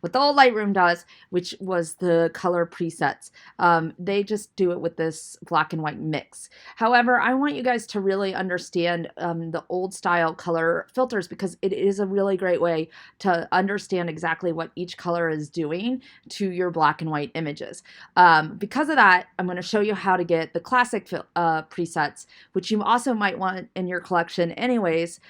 what the old Lightroom does, which was the color presets. They just do it with this black and white mix. However, I want you guys to really understand the old style color filters, because it is a really great way to understand exactly what each color is doing to your black and white images. Because of that, I'm going to show you how to get the classic presets, which you also might want in your collection anyways,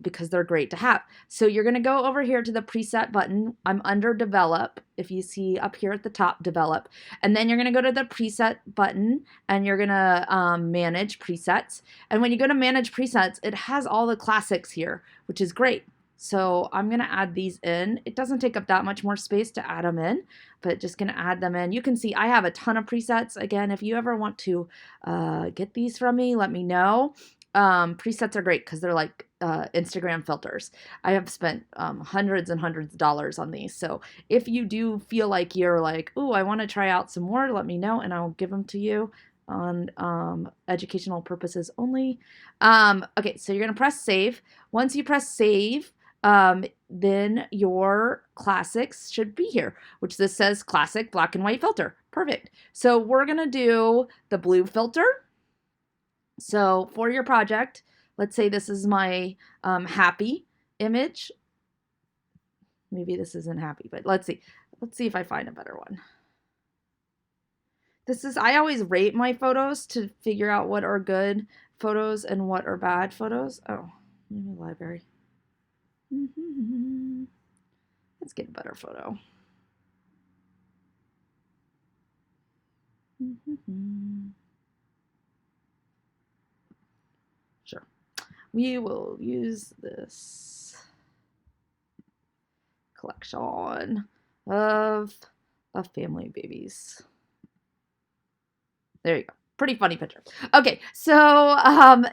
because they're great to have. So you're going to go over here to the preset button. I'm under develop. If you see up here at the top, develop, and then you're going to go to the preset button and you're going to manage presets. And when you go to manage presets, it has all the classics here, which is great. So I'm going to add these in. It doesn't take up that much more space to add them in, but just going to add them in. You can see I have a ton of presets. Again, if you ever want to get these from me, let me know. Presets are great because they're like Instagram filters. I have spent hundreds and hundreds of dollars on these. So if you do feel like you're like, ooh, I want to try out some more, let me know and I'll give them to you on educational purposes only. Okay, so you're going to press save. Once you press save, then your classics should be here, which this says classic black and white filter. Perfect. So we're going to do the blue filter. So for your project, let's say this is my happy image. Maybe this isn't happy, but let's see. Let's see if I find a better one. This is, I always rate my photos to figure out what are good photos and what are bad photos. Oh, maybe library. Let's get a better photo. Sure. We will use this collection of family babies. There you go. Pretty funny picture. Okay, so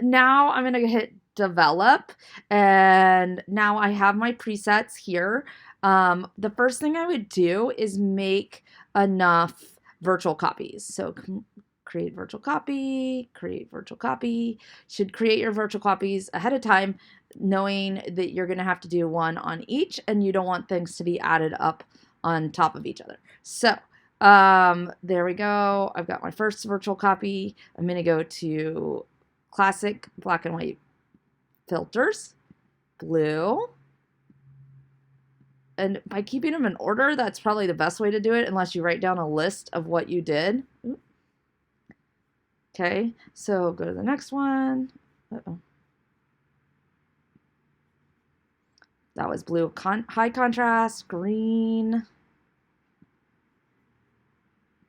now I'm going to hit develop, and now I have my presets here. The first thing I would do is make enough virtual copies. So create virtual copy, create virtual copy. Should create your virtual copies ahead of time, knowing that you're going to have to do one on each, and you don't want things to be added up on top of each other. So there we go. I've got my first virtual copy. I'm going to go to classic black and white filters, blue. And by keeping them in order, that's probably the best way to do it, unless you write down a list of what you did. Okay, so go to the next one. Uh-oh. That was blue, high contrast, green,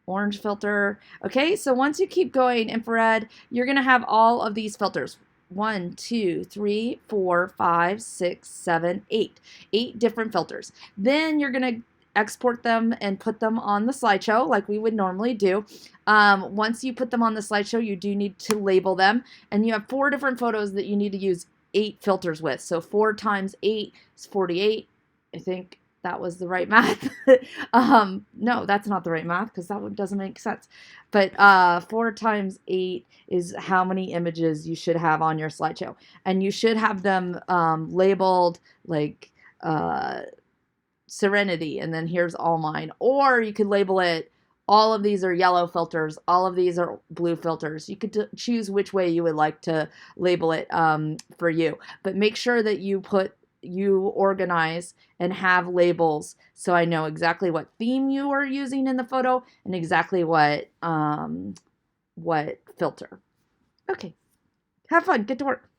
orange filter. Okay, so once you keep going infrared, you're going to have all of these filters. 1, 2, 3, 4, 5, 6, 7, 8. 8 different filters. Then you're going to export them and put them on the slideshow like we would normally do. Once you put them on the slideshow, you do need to label them. And you have 4 different photos that you need to use 8 filters with. So 4 times 8 is 48. I think that was the right math. No, that's not the right math because that doesn't make sense. But 4 times 8 is how many images you should have on your slideshow. And you should have them labeled like Serenity, and then here's all mine. Or you could label it, all of these are yellow filters, all of these are blue filters. You could choose which way you would like to label it for you. But make sure that you organize and have labels so I know exactly what theme you are using in the photo and exactly what filter. Okay, have fun, get to work.